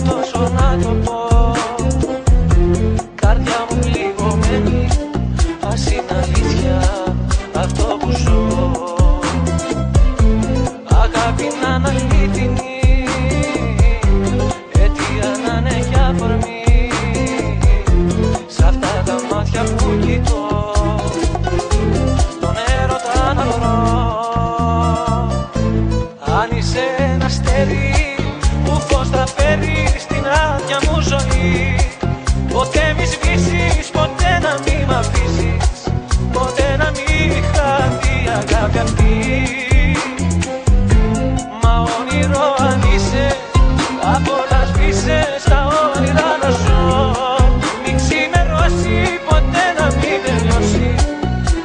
τόσο να το πω. Καρδιά μου πληγωμένη, ας είναι αλήθεια αυτό που ζω. Αγάπη να είναι αλήθινη, αιτία να είναι κι αφορμή. Σ' αυτά τα μάτια που κοιτώ, τον έρωτα να βρω. Αν είσαι ένα αστέρι που φως θα φέρει στην άδεια μου ζωή, ποτέ μη σβήσεις, ποτέ να μη μ' αφήσεις, ποτέ να μη χαθεί η αγάπη αυτή. Μα όνειρο αν είσαι, απ' όλα σβήσε στα όνειρα να ζω. Μην ξημερώσει, ποτέ να μην τελειώσει,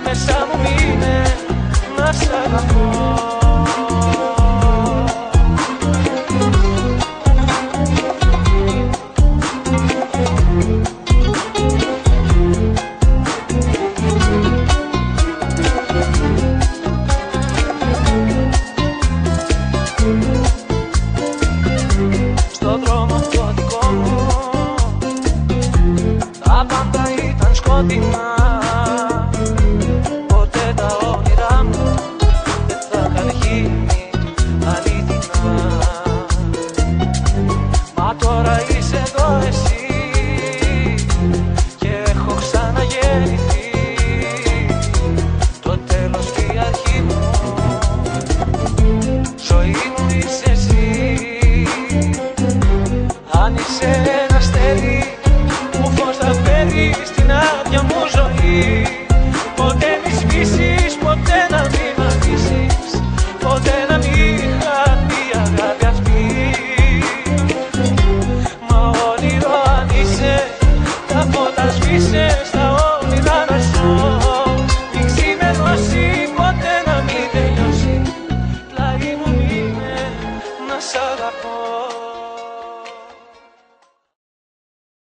μέσα μου μείνε να σ' αγαπώ. Στον δρόμο το δικό μου τα πάντα ήταν σκοτεινά. Ποτέ τα όνειρά μου δεν θα είχαν γίνει αληθινά. Μα τώρα είσαι εδώ εσύ και έχω ξαναγεννηθεί. Το τέλος και η αρχή μου, ζωή μου είσαι εσύ. Αν είσαι ένα αστέρι